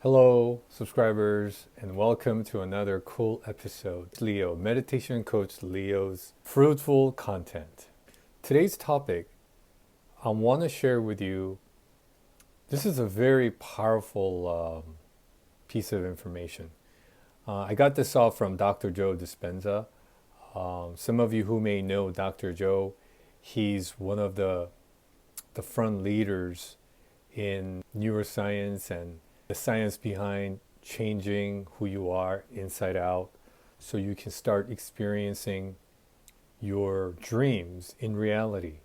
Hello, subscribers, and welcome to another cool episode. Leo, meditation coach Leo's fruitful content. Today's topic, I want to share with you. This is a very powerful piece of information. I got this off from Dr. Joe Dispenza. Some of you who may know Dr. Joe, he's one of the front leaders in neuroscience and the science behind changing who you are inside out so you can start experiencing your dreams in reality.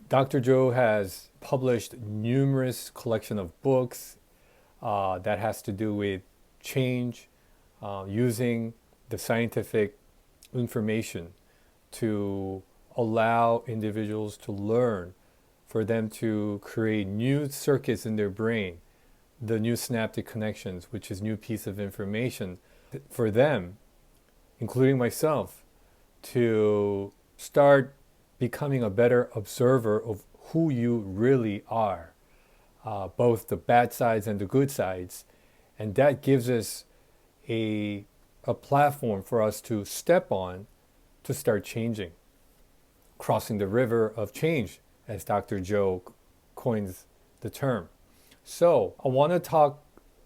Dr. Joe has published numerous collection of books that has to do with change using the scientific information to allow individuals to learn, for them to create new circuits in their brain, the new synaptic connections, which is new piece of information for them, including myself, to start becoming a better observer of who you really are, both the bad sides and the good sides. And that gives us a platform for us to step on to start changing, crossing the river of change, as Dr. Joe coins the term. So I want to talk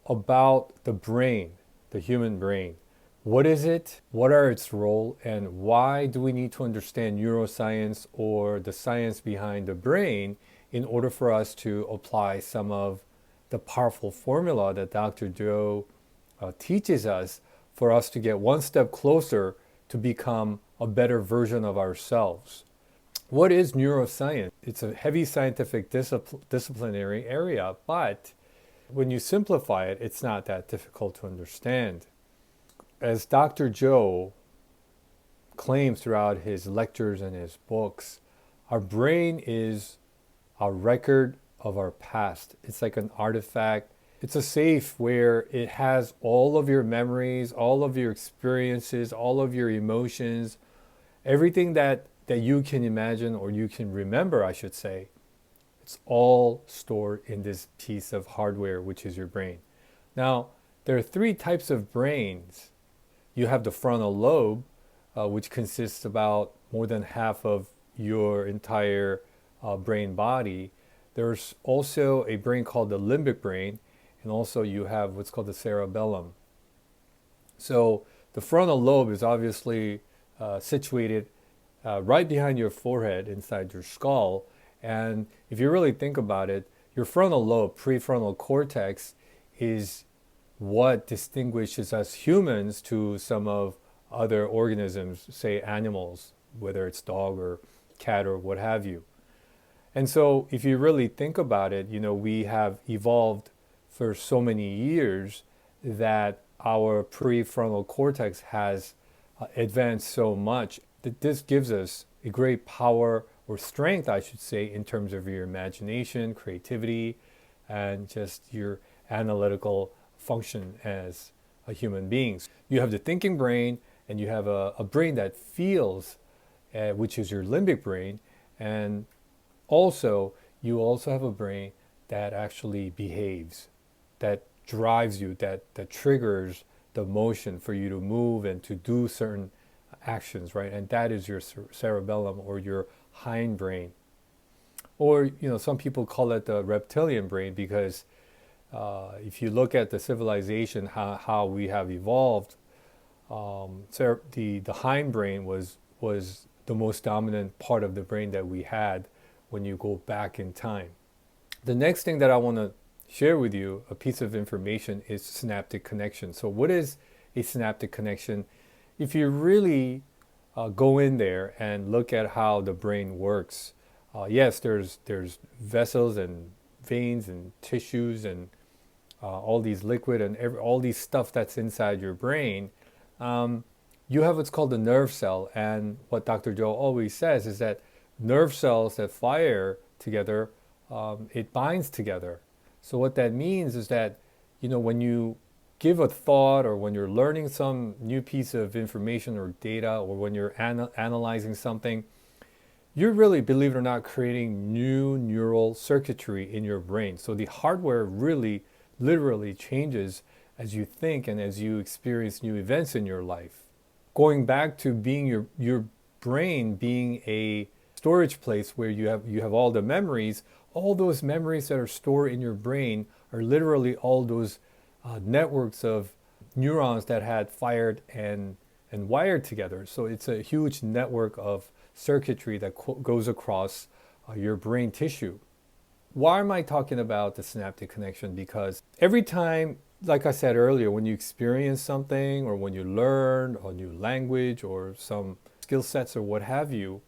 about the brain, the human brain. What is it? What are its role? And why do we need to understand neuroscience or the science behind the brain in order for us to apply some of the powerful formula that Dr. Joe teaches us for us to get one step closer to become a better version of ourselves? What is neuroscience? It's a heavy scientific disciplinary area, but when you simplify it, it's not that difficult to understand. As Dr. Joe claims throughout his lectures and his books, our brain is a record of our past. It's like an artifact. It's a safe where it has all of your memories, all of your experiences, all of your emotions, everything that you can imagine, or you can remember, I should say. It's all stored in this piece of hardware, which is your brain. Now, there are three types of brains. You have the frontal lobe, which consists about more than half of your entire brain body. There's also a brain called the limbic brain, and also you have what's called the cerebellum. So the frontal lobe is obviously situated right behind your forehead, inside your skull. And if you really think about it, your frontal lobe, prefrontal cortex, is what distinguishes us humans to some of other organisms, say animals, whether it's dog or cat or what have you. And so if you really think about it, we have evolved for so many years that our prefrontal cortex has advanced so much that this gives us a great power, or strength, I should say, in terms of your imagination, creativity, and just your analytical function as a human being. You have the thinking brain, and you have a brain that feels, which is your limbic brain, and you also have a brain that actually behaves, that drives you, that triggers the motion for you to move and to do certain actions, right? And that is your cerebellum, or your hindbrain. Or, some people call it the reptilian brain, because if you look at the civilization, how we have evolved, the hindbrain was the most dominant part of the brain that we had when you go back in time. The next thing that I want to share with you, a piece of information, is synaptic connection. So what is a synaptic connection? If you really go in there and look at how the brain works, yes, there's vessels and veins and tissues and all these liquid and all these stuff that's inside your brain. You have what's called the nerve cell, and what Dr. Joe always says is that nerve cells that fire together, it binds together. So what that means is that, when you give a thought, or when you're learning some new piece of information or data, or when you're analyzing something, you're really, believe it or not, creating new neural circuitry in your brain. So the hardware really literally changes as you think and as you experience new events in your life. Going back to being your brain being a storage place where you have all the memories, all those memories that are stored in your brain are literally all those networks of neurons that had fired and wired together. So it's a huge network of circuitry that goes across your brain tissue. Why am I talking about the synaptic connection? Because every time, like I said earlier, when you experience something or when you learn a new language or some skill sets or what have you,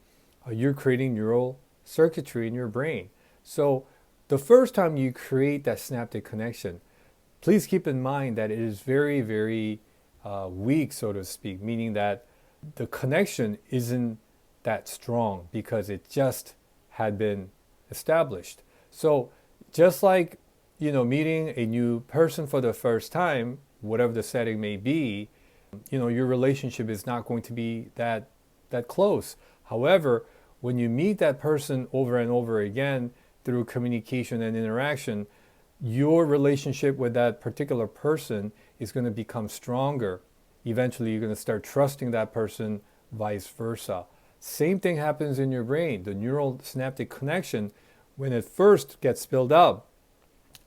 you're creating neural circuitry in your brain. So the first time you create that synaptic connection, please keep in mind that it is very, very weak, so to speak, meaning that the connection isn't that strong because it just had been established. So just like, meeting a new person for the first time, whatever the setting may be, your relationship is not going to be that close. However, when you meet that person over and over again through communication and interaction, your relationship with that particular person is going to become stronger. Eventually, you're going to start trusting that person, vice versa. Same thing happens in your brain. The neural synaptic connection, when it first gets built up,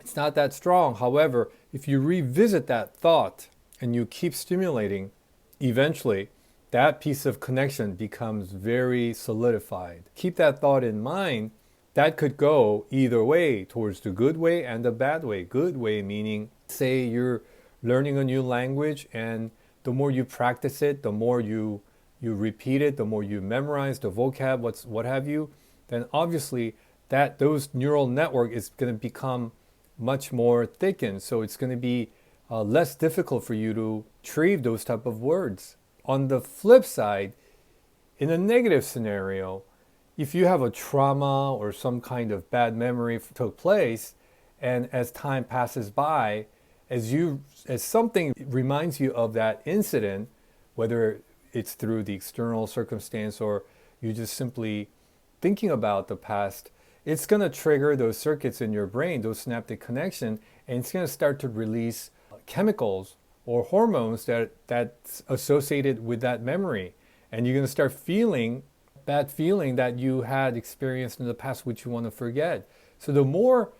it's not that strong. However, if you revisit that thought and you keep stimulating, eventually that piece of connection becomes very solidified. Keep that thought in mind. That could go either way, towards the good way and the bad way. Good way meaning, say you're learning a new language, and the more you practice it, the more you repeat it, the more you memorize the vocab, what have you, then obviously those neural network is going to become much more thickened. So it's going to be less difficult for you to retrieve those type of words. On the flip side, in a negative scenario, if you have a trauma or some kind of bad memory took place, and as time passes by, as something reminds you of that incident, whether it's through the external circumstance or you just simply thinking about the past, it's going to trigger those circuits in your brain, those synaptic connection, and it's going to start to release chemicals or hormones that's associated with that memory. And you're going to start feeling that feeling that you had experienced in the past, which you want to forget. So the more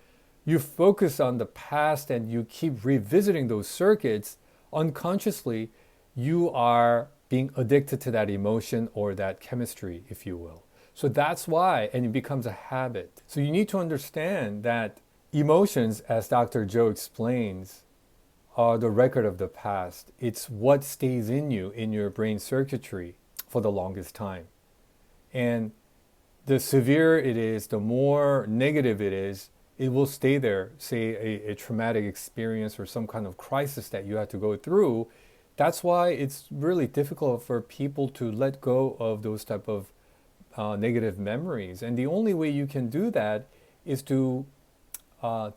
you focus on the past and you keep revisiting those circuits, unconsciously, you are being addicted to that emotion or that chemistry, if you will. So that's why, and it becomes a habit. So you need to understand that emotions, as Dr. Joe explains, are the record of the past. It's what stays in you, in your brain circuitry for the longest time. And the severe it is, the more negative it is, it will stay there. Say a traumatic experience or some kind of crisis that you had to go through. That's why it's really difficult for people to let go of those type of negative memories. And the only way you can do that is to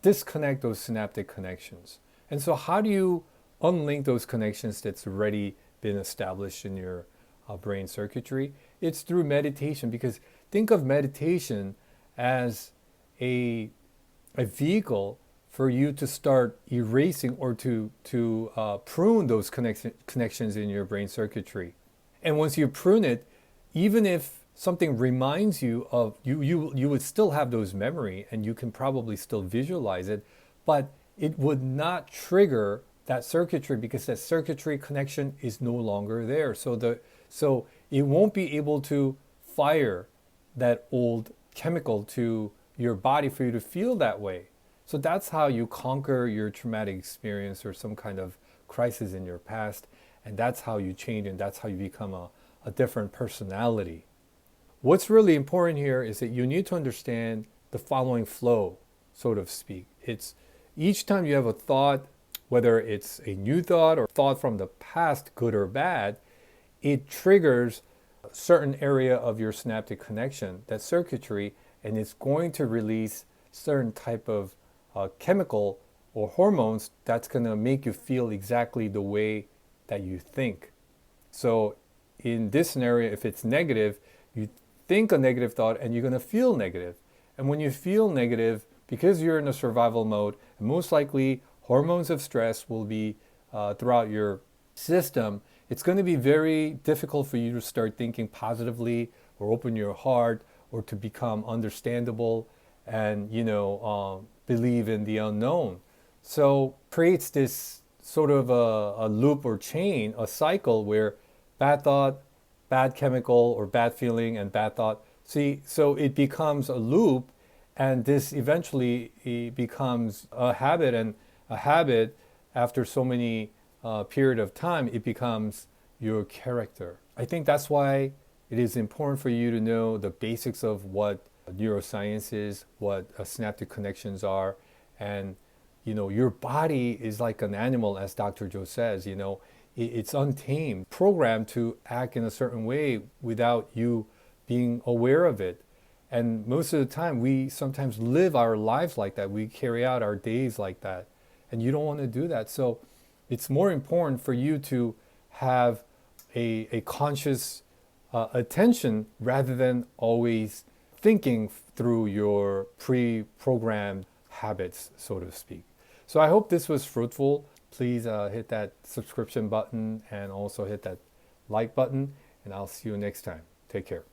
disconnect those synaptic connections. And so how do you unlink those connections that's already been established in your brain circuitry? It's through meditation, because think of meditation as a vehicle for you to start erasing or to prune those connections in your brain circuitry. And once you prune it, even if something reminds you of, you would still have those memory and you can probably still visualize it, but it would not trigger that circuitry because that circuitry connection is no longer there. So it won't be able to fire that old chemical to your body for you to feel that way. So that's how you conquer your traumatic experience or some kind of crisis in your past, and that's how you change, and that's how you become a different personality. What's really important here is that you need to understand the following flow, so to speak. It's each time you have a thought, whether it's a new thought or thought from the past, good or bad, it triggers a certain area of your synaptic connection, that circuitry, and it's going to release certain type of chemical or hormones that's going to make you feel exactly the way that you think. So in this scenario, if it's negative, you think a negative thought and you're going to feel negative. And when you feel negative, because you're in a survival mode, most likely hormones of stress will be throughout your system, it's going to be very difficult for you to start thinking positively or open your heart or to become understandable and, believe in the unknown. So creates this sort of a loop or chain, a cycle where bad thought, bad chemical or bad feeling and bad thought. See, so it becomes a loop, and this eventually it becomes a habit, and a habit after so many period of time, it becomes your character. I think that's why it is important for you to know the basics of what neuroscience is, what synaptic connections are, and your body is like an animal, as Dr. Joe says. It's untamed, programmed to act in a certain way without you being aware of it. And most of the time, we sometimes live our lives like that. We carry out our days like that. And you don't want to do that. So it's more important for you to have a conscious attention rather than always thinking through your pre-programmed habits, so to speak. So I hope this was fruitful. Please hit that subscription button and also hit that like button, and I'll see you next time. Take care.